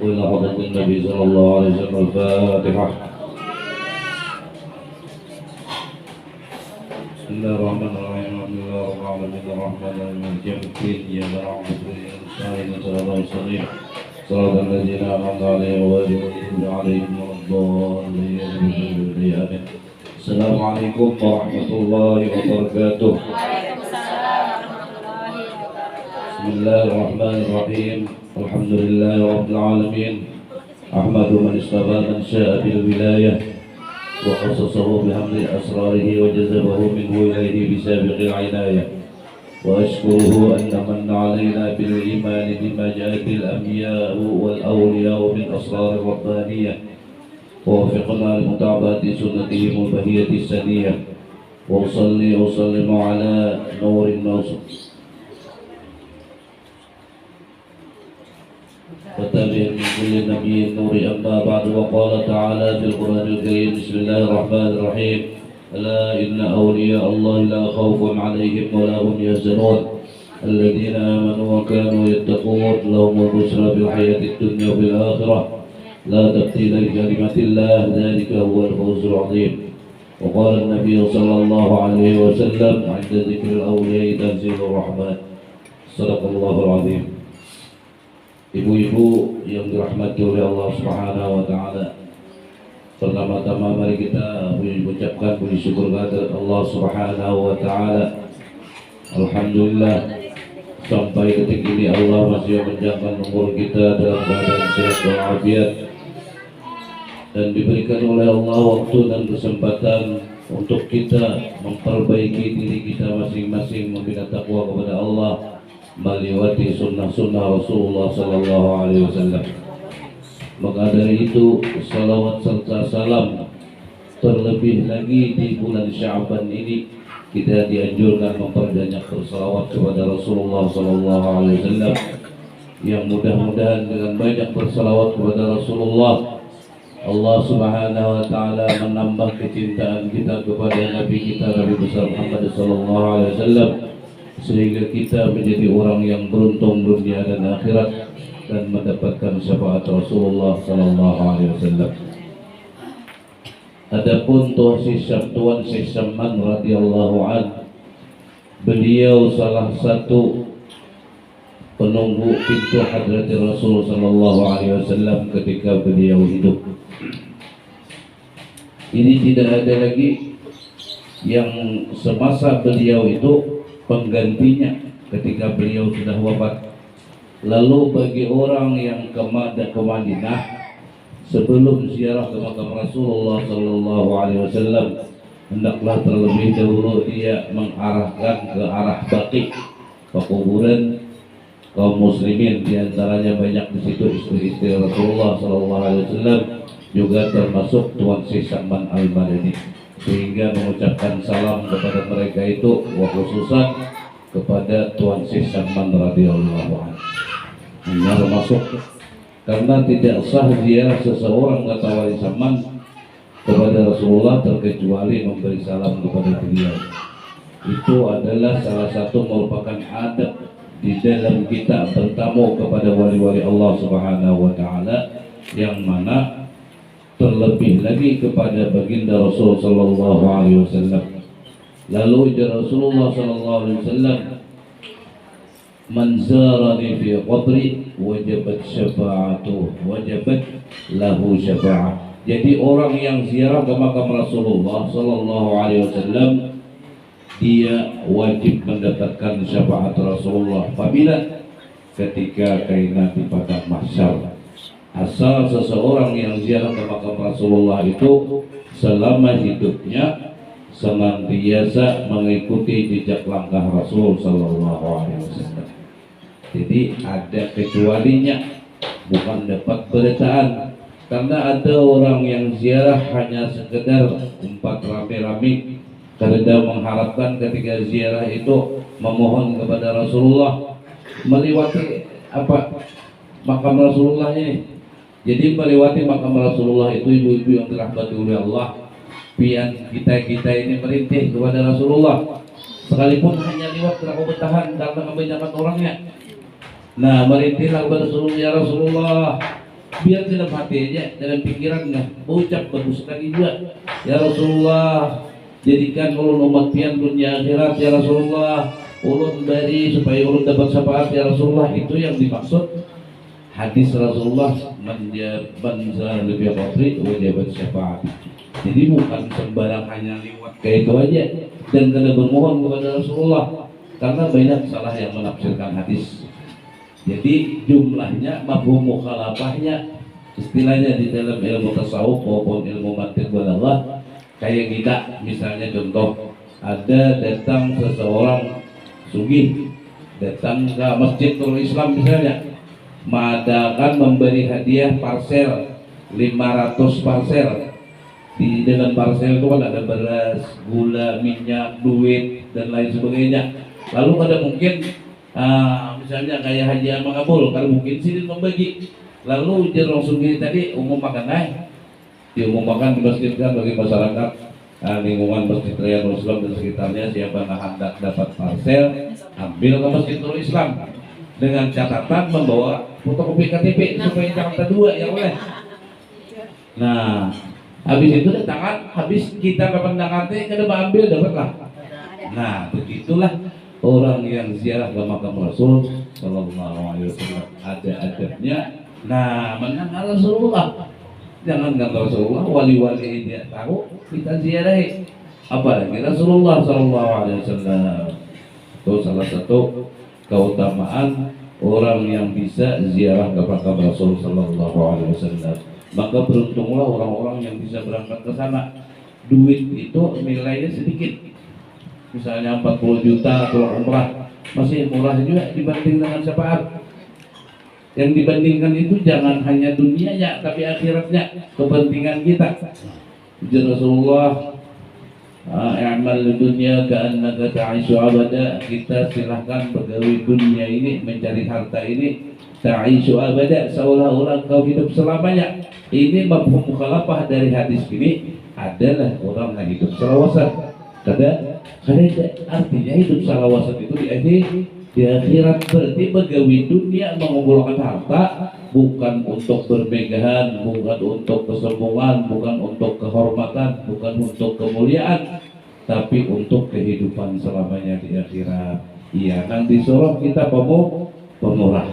وإلى حضرة النبي صلى الله عليه وسلم الفاتحة. بسم الله الرحمن الرحيم الحمد لله رب العالمين الرحمن الرحيم مالك يوم الدين إياك نعبد وإياك نستعين صراط المستقيم صراط الذين أنعمت عليهم غير المغضوب عليهم ولا الضالين آمين. السلام عليكم ورحمة الله وبركاته. بسم الله الرحمن الرحيم الحمد لله رب العالمين أحمد من اصطفى من شاء بالولاية وخصصه بحمل أسراره وجذبه منه إليه بسابق العناية وأشكره أن من علينا بالإيمان بما جاء به الأنبياء والأولياء من أسرار الربانية ووفقنا لمتابعة سنتهم البهية السنية وأصلي وأسلم على نور الناصر وتابع من كل نبي النور أما بعد. وقال تعالى في القرآن الكريم بسم الله الرحمن الرحيم ألا إن أولياء الله لا خوف عليهم ولا هم يحزنون الذين آمنوا وكانوا يتقون لهم البشرى في الحياة الدنيا وفي الآخرة لا تبديل لكلمة الله ذلك هو الفوز العظيم. وقال النبي صلى الله عليه وسلم عند ذكر الأولياء تنزيل الرحمن. صدق الله العظيم. Ibu-ibu yang dirahmati oleh Allah Subhanahu wa taala. Pertama-tama mari kita mengucapkan puji syukur kepada Allah Subhanahu wa taala. Alhamdulillah sampai detik ini Allah masih menjaga umur kita dalam keadaan sehat walafiat dan diberikan oleh Allah waktu dan kesempatan untuk kita memperbaiki diri kita masing-masing membina takwa kepada Allah melewati sunnah-sunnah Rasulullah Sallallahu Alaihi Wasallam. Maka dari itu salawat serta salam terlebih lagi di bulan Sya'ban ini kita dianjurkan memperbanyak bersalawat kepada Rasulullah Sallallahu Alaihi Wasallam yang mudah-mudahan dengan banyak bersalawat kepada Rasulullah Allah Subhanahu Wa Taala menambah kecintaan kita kepada Nabi kita Nabi besar Muhammad Sallallahu Alaihi Wasallam sehingga kita menjadi orang yang beruntung dunia dan akhirat dan mendapatkan syafaat Rasulullah Sallallahu Alaihi Wasallam. Adapun Tuan Syekh Saman radhiyallahu an, beliau salah satu penunggu pintu hadrat Rasul Sallallahu Alaihi Wasallam ketika beliau hidup. Ini tidak ada lagi yang semasa beliau itu penggantinya ketika beliau sudah wafat. Lalu bagi orang yang ke Madinah sebelum ziarah ke makam Rasulullah Sallallahu Alaihi Wasallam, hendaklah terlebih dahulu dia mengarahkan ke arah Baqi, ke kuburan kaum muslimin. Di antaranya banyak di situ istri-istri Rasulullah Sallallahu Alaihi Wasallam, juga termasuk Tuan Syekh Saman Al-Madani, sehingga mengucapkan salam kepada mereka itu wa khususan kepada Tuan Syekh Saman radhiyallahu anhu. Hanya termasuk karena tidak sah ziarah seseorang kata Wali Saman kepada Rasulullah terkecuali memberi salam kepada beliau. Itu adalah salah satu merupakan adab di dalam kita bertamu kepada wali-wali Allah Subhanahu wa taala, yang mana terlebih lagi kepada baginda Rasul sallallahu alaihi wasallam. Lalu Rasulullah sallallahu alaihi wasallam, man zarani fi qabri wajabat syafa'atu wajabat lahu syafa'ah. Jadi orang yang ziarah ke makam Rasulullah sallallahu alaihi wasallam, dia wajib mendapatkan syafaat Rasulullah apabila ketika kainat di padang mahsyar. Asal seseorang yang ziarah ke makam Rasulullah itu selama hidupnya senantiasa mengikuti jejak langkah Rasul sallallahu alaihi wasallam. Jadi ada kecualinya, bukan dapat beritaan. Karena ada orang yang ziarah hanya sekedar tempat rame-rame, karena mengharapkan ketika ziarah itu memohon kepada Rasulullah, melewati apa, makam Rasulullah ini. Jadi melewati makam Rasulullah itu ibu-ibu yang dirahmati oleh Allah, pian kita ini merintih kepada Rasulullah, sekalipun hanya lewat berapa bertahan karena kebanyakan orangnya. Nah, merintihlah kepada Rasulullah, ya Rasulullah, biar dalam hati aja, dalam pikirannya ucap bagus sekali juga, ya Rasulullah, jadikan ulun umat pian dunia akhirat ya Rasulullah, ulun beri supaya ulun dapat syafaat ya Rasulullah. Itu yang dimaksud hadis Rasulullah, manzar lebih qadri wajibat syafaat. Jadi bukan sembarang hanya lewat kayak itu aja dan kena bermohon kepada Rasulullah, karena banyak salah yang menafsirkan hadis. Jadi jumlahnya, mafhum mukhalafahnya, istilahnya di dalam ilmu tasawuf maupun ilmu mantiq balaghah, kayak kita misalnya contoh, ada datang seseorang sugih datang ke masjid Nurul Islam misalnya, mengadakan memberi hadiah parsel 500 parsel. Di dalam parsel itu kan ada beras, gula, minyak, duit dan lain sebagainya. Lalu ada mungkin misalnya kayak hadiah mengabul, kalau mungkin sini membagi. Lalu jerong sugih tadi umum makan diumumkan dimasjidkan bagi masyarakat lingkungan Masjid Raya Nurul Islam dan sekitarnya, siapa yang hendak dapat parsel ambil ke Masjid Nurul Islam dengan catatan membawa fotokopi KTP supaya Jakarta 2 ya boleh. Nah, habis itu tangan, habis kita kapan nanti kada ambil dapatlah. Nah, begitulah orang yang ziarah ke makam Rasul Sallallahu Alaihi Wasallam, ada adabnya. Nah, mendengar Rasulullah, jangan kan Rasulullah, wali-wali dia tahu kita ziarahi, apalagi Rasulullah Sallallahu Alaihi Wasallam. Itu salah satu keutamaan orang yang bisa ziarah ke makam Rasul Sallallahu Alaihi Wasallam. Maka beruntunglah orang-orang yang bisa berangkat ke sana. Duit itu nilainya sedikit, misalnya 40 juta atau umrah, masih murah juga dibanding dengan syafaat. Yang dibandingkan itu jangan hanya dunianya tapi akhiratnya, kepentingan kita. Jadi Rasulullah, amal dunia ka'annaka ta'ishu abada, kita silahkan bergawi dunia ini, mencari harta ini, ta'ishu abada, seolah-olah kau hidup selamanya. Ini mafhum mukhalafah dari hadis ini adalah orang yang hidup selawasan. Karena artinya hidup selawasan itu di akhirat, berarti begawi dunia mengumpulkan harta bukan untuk bermegahan, bukan untuk kesombongan, bukan untuk kehormatan, bukan untuk kemuliaan, tapi untuk kehidupan selamanya di akhirat. Iya, nanti surah kita pemurah.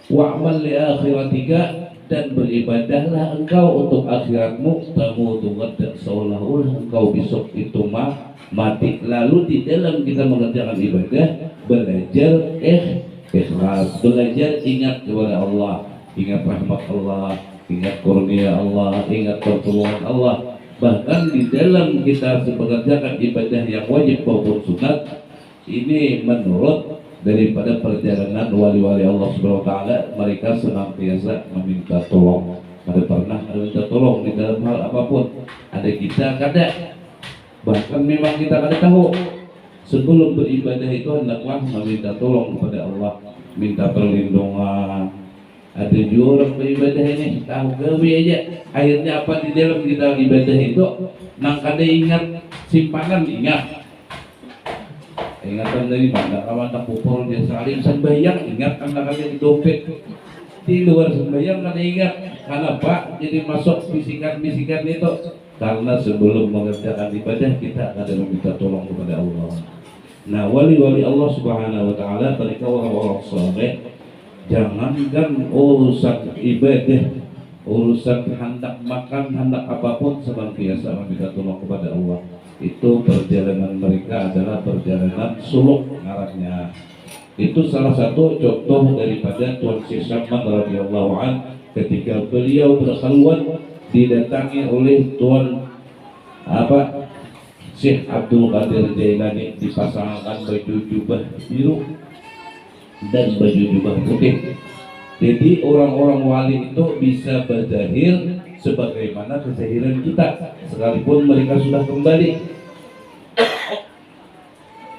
Wa'mal li akhiratika, dan beribadahlah engkau untuk akhiratmu, tamutu ghadan, seolah-olah engkau besok itu mati. Lalu di dalam kita mengerjakan ibadah, belajar ikhlas, belajar ingat kepada Allah, ingat rahmat Allah, ingat kurnia Allah, ingat pertolongan Allah. Bahkan di dalam kita mengerjakan ibadah yang wajib maupun sunat, ini menurut daripada perjalanan wali-wali Allah Subhanahu wa taala, mereka senantiasa meminta tolong. Ada pernah minta tolong di dalam hal apapun. Ada kita kada, bahkan memang kita kada tahu. Sebelum beribadah itu hendaklah meminta tolong kepada Allah, minta perlindungan. Ada juga orang beribadah ini tahu gawe aja, akhirnya apa di dalam kita ibadah itu nang kada ingat simpanan, ingatan dari mana kawan tak pupul dia saling sembahyang, ingat karena kalian di dompet, di luar sembahyang kada ingat. Kenapa jadi masuk bisikan-bisikan itu? Karena sebelum mengerjakan ibadah kita ada meminta tolong kepada Allah. Nah, wali-wali Allah Subhanahu wa taala, mereka orang-orang saleh, jangankan urusan ibadah, urusan hendak makan, hendak apapun, senantiasa meminta tolong kepada Allah. Itu perjalanan mereka adalah perjalanan suluk ngarannya. Itu salah satu contoh daripada Tuan Syekh Saman radhiyallahu an, ketika beliau berkhalwat didatangi oleh Tuan Syekh Abdul Qadir Jailani, dipasangkan baju jubah biru. dan baju jubah putih. Jadi orang-orang wali itu bisa berzahir sebagaimana kezahiran kita sekalipun mereka sudah kembali,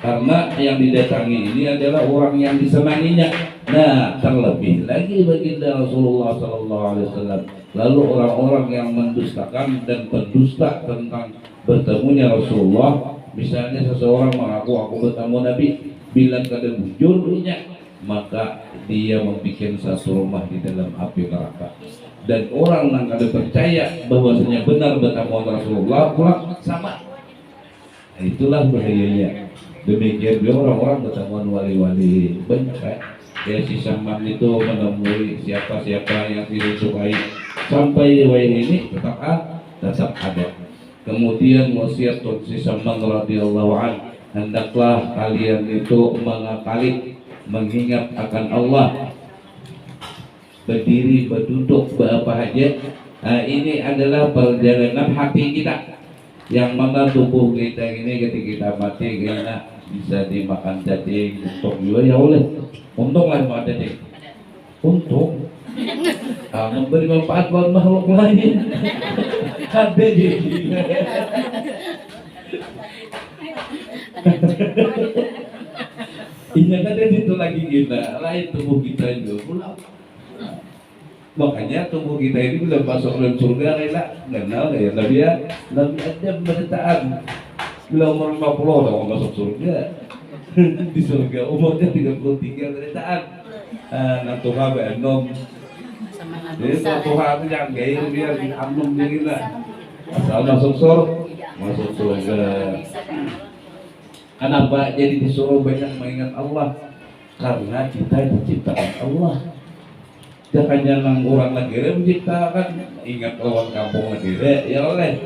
karena yang didatangi ini adalah orang yang disenanginya. Nah, terlebih lagi baginda Rasulullah SAW. Lalu orang-orang yang mendustakan dan berdusta tentang bertemunya Rasulullah, misalnya seseorang mengaku aku bertemu Nabi, bilang kada bujurnya, maka dia membuat satu rumah di dalam api neraka. Dan orang yang kada percaya bahwasanya benar bertemu Rasulullah pulang sama. Nah, itulah bahayanya. Demikian juga orang-orang bertemuan wali-wali banyak kan. Ya si Saman itu menemui siapa-siapa yang tidak sukai, sampai riwayat ini tetap ada. Kemudian wasiat si Saman radhiyallahu an, hendaklah kalian itu mengakali, mengingat akan Allah, berdiri, berduduk, berapa aja. Nah, ini adalah perjalanan hati kita, yang mana tubuh kita ini ketika kita mati kena bisa dimakan cacing, untung juga ya oleh, untung lah makan cacing, untung memberi manfaat buat makhluk lain. Ada jadi iya kan itu lagi kita lain tubuh kita juga pulang. Makanya tubuh kita ini belum masuk dalam surga rela kenal ya Nabi ada penderitaan. Bila umur 50 udah masuk surga. Di surga umurnya 33 penderitaan. Nah Tuhan benom. Jadi Tuhan itu jangan gaya dia amnum diri lah. Asal masuk surga. Kenapa jadi disuruh banyak mengingat Allah? Karena kita diciptakan Allah. Jangan nang orang negara menciptakan, ingat lawan kampung negara ya oleh.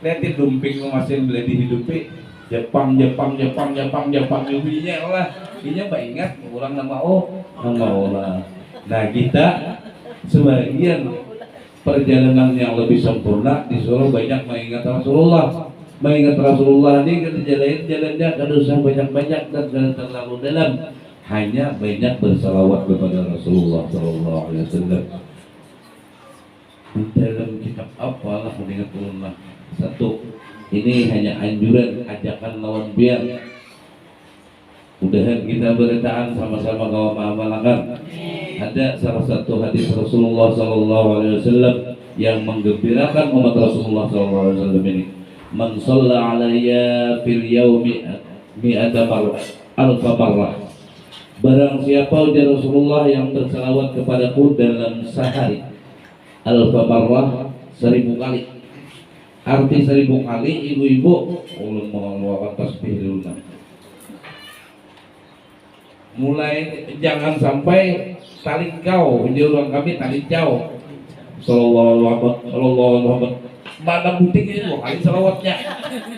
Lihat dumping masih boleh dihidupi. Jepang yubinya lah. Inya mbak ingat orang nama Allah. Nah kita sebagian perjalanan yang lebih sempurna disuruh banyak mengingat Rasulullah. Mengingat Rasulullah ini kita jalannya kada usah banyak-banyak dan jangan terlalu dalam. Hanya banyak bersalawat kepada Rasulullah SAW. Di dalam kitab apalah mengingat Allah. Satu, ini hanya anjuran, ajakan lawan biar. Mudahan kita bertahan sama-sama kawan amalkan. Ada salah satu hadis Rasulullah SAW yang menggembirakan umat Rasulullah SAW ini. Man shalla alayya fil yawmi mi'ata marrah alfa marrah. Barang siapa ujar Rasulullah yang bersalawat kepadaku dalam sehari alfa marrah 1000 kali. Arti 1000 kali ibu-ibu ulun mengeluarkan tasbih dulu. Mulai jangan sampai talikau, orang kami talikau. Sallallahu alaihi wasallam. Mana butik ini 2 kali salawatnya.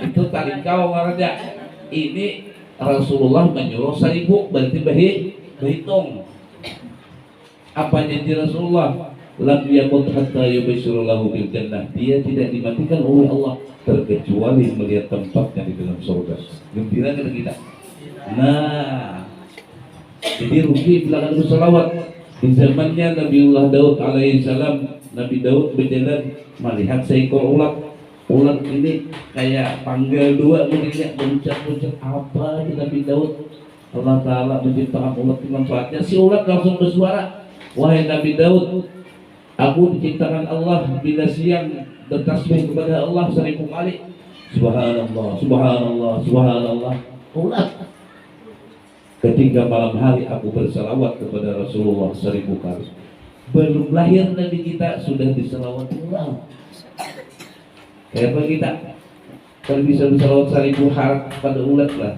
Itu talikau ngarannya. Ini Rasulullah menyuruh 1000 berarti berhitung. Apa janji Rasulullah? Lam yakun hatta yubashshiru lahu bil jannah. Dia tidak dimatikan oleh Allah terkecuali melihat tempatnya di dalam surga. Gembira kepada kita. Nah, jadi rugi bila ada salawat. Di zamannya Nabiullah Daud alaihissalam, Nabi Daud berjalan melihat seekor ulat. Ulat ini kayak panggil dua, melihat mencet-mencet apa di Nabi Daud. Allah Ta'ala menciptakan ulat dengan manfaatnya. Si ulat langsung bersuara, wahai Nabi Daud, aku diciptakan Allah bila siang bertasbih kepada Allah 1000 kali. Subhanallah, subhanallah, subhanallah. Ulat. Ketika malam hari aku bersalawat kepada Rasulullah 1000 kali. Belum lahir Nabi kita sudah disalawat ulang. Kayak kita kalau bisa bersalawat 1000 harap pada ulat lah.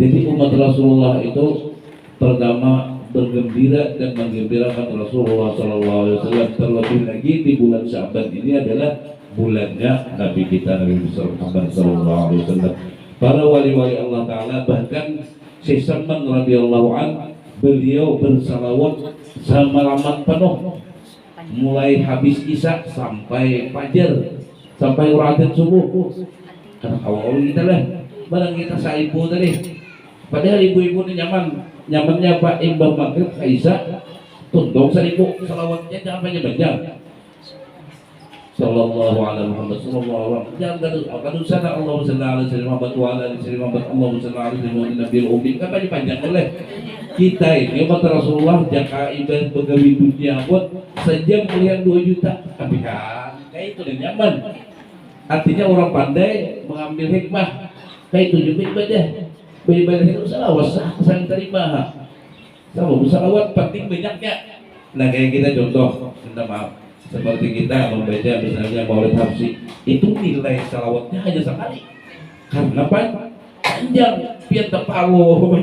Jadi umat Rasulullah itu pertama bergembira dan menggembirakan Rasulullah SAW. Terlebih lagi di bulan Sya'ban ini adalah bulannya Nabi kita Nabi Muhammad SAW. Para wali-wali Allah Ta'ala, bahkan Syekh Saman radhiyallahu an, beliau bersalawat semalaman penuh, mulai habis isya sampai fajar, sampai adzan subuh. Karena awal kita lah, barang kita saibu tadi, Padahal ibu-ibu ini nyamannya Pak Imbang Maghrib Kaisa tunduk seribu salawatnya jangan banyak-banyak. Sallallahu alaihi Muhammad sallallahu alaihi jangan kadu sana Allahumma shalli ala sayyidina Muhammad wa ala ali sayyidina Muhammad Allahumma shalli ala sayyidina Nabi al-ummi kan panjang boleh. Kita ini umat Rasulullah jaka ibadah pegawai dunia pun sejam melihat 2 juta tapi kan kayak itu dan nyaman. Artinya orang pandai mengambil hikmah kayak itu juga ibadah itu salawat sang terima salawat penting banyaknya. Nah kayak kita contoh minta maaf seperti kita membaca misalnya Maulid Habsyi itu nilai salawatnya hanya sekali karena panjang pian tepawo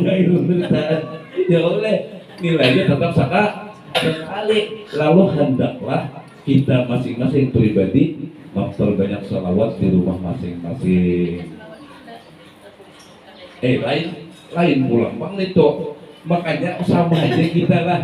ya oleh nilainya tetap sekali. Lalu hendaklah kita masing-masing pribadi memperbanyak salawat di rumah masing-masing. Lain pulang bang itu makanya sama aja kita lah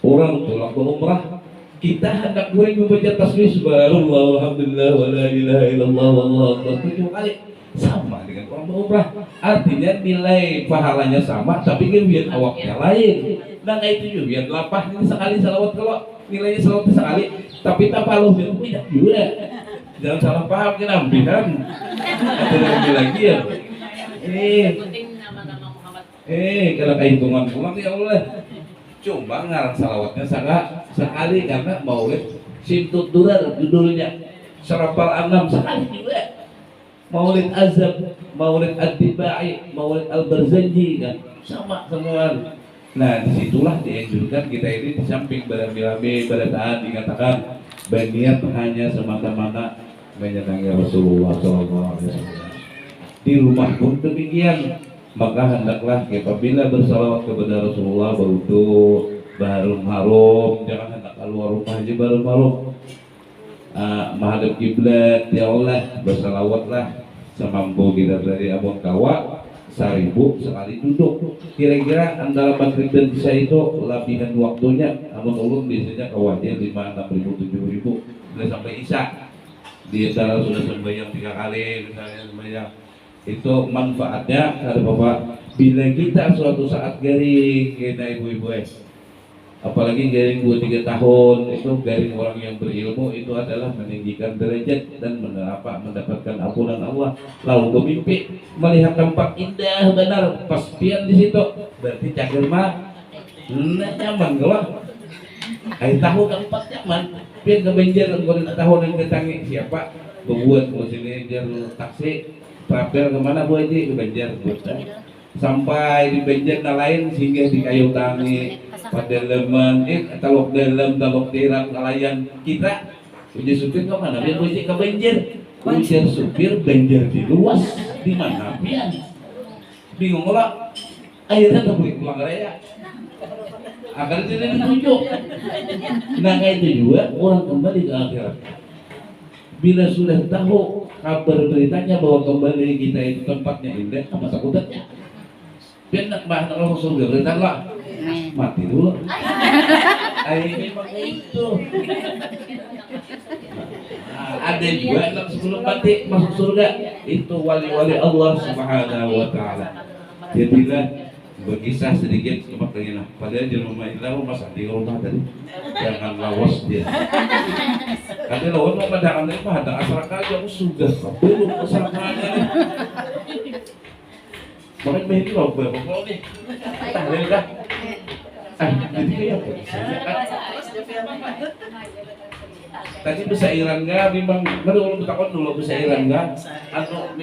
orang pulang berumrah kita hendak gue membaca tasbih subhanallah alhamdulillah wa la ilaha illallah wallahu akbar 7 kali sama dengan orang berumrah. Artinya nilai pahalanya sama tapi kan biar awaknya lain. Nah itu juga biar lapah ini sekali salawat kalau nilainya salawat sekali tapi tak paluh biar banyak juga. Jangan salah paham kan ambihan ada lagi ya. Kalau kehitungan pulang ya Allah cuma ngarang salawatnya sekali karena Maulid Simtut Durar judulnya Serapal Anam sekali juga. Maulid Azab, Maulid Ad-Dibai, Maulid Al-Barzanji kan sama semua. Nah disitulah dianjurkan kita ini di samping berambil-ambil berataan dikatakan berniat hanya semata-mata menyenangi Rasulullah SAW. Di rumah pun demikian. Maka hendaklah apabila bersalawat kepada Rasulullah berwudu harum, jangan hendak keluar rumah aja harum. Menghadap kiblat ya Allah bersalawatlah semampu kita dari abang kawa 1000 sekali duduk. Kira-kira antara maghrib dan isya itu labihan waktunya abang ulun biasanya kawannya 5, 6 ribu, 7 ribu sudah sampai isya. Di antara sudah sembahyang 3 kali misalnya sembahyang itu manfaatnya ada bapak bila kita suatu saat garing kita ibu-ibu apalagi garing 2-3 tahun itu garing orang yang berilmu itu adalah meninggikan derajat dan mendapatkan ampunan Allah. Lalu bermimpi melihat tempat indah benar pas pian di situ berarti cakir mah nyaman kalau tahu tempat nyaman pian kebenjer kalau tahu yang ketangi siapa berbuat sini jalur taksi travel kemana Bu Haji ke Banjar sampai di Banjar lain sehingga di kayu tangi pada leman talok dalam talok tirak nelayan kita uji supir kemana biar uji ke Banjar uji supir Banjar di luas di mana pian bingung lah akhirnya tak boleh pulang raya akan tidak ditunjuk. Nah kayak itu juga orang kembali ke akhirat bila sudah tahu kabar beritanya bahwa kembali kita itu tempatnya indah, apa takutnya? Biar nak bahas orang surga berita lah, mati dulu. Ini pakai itu. Ada juga yang sebelum mati masuk surga itu wali-wali Allah Subhanahu Wa Taala. Jadilah berkisah sedikit makanya padahal di rumah itu masa di rumah tadi jangan lawas dia karena lawan mau pandangan dari mah ada asraka aja sudah belum asrakanya makanya begitu loh bapak nih tahlil kah jadi kayak tadi bisa Iran nggak memang kalau takut dulu bisa Iran nggak atau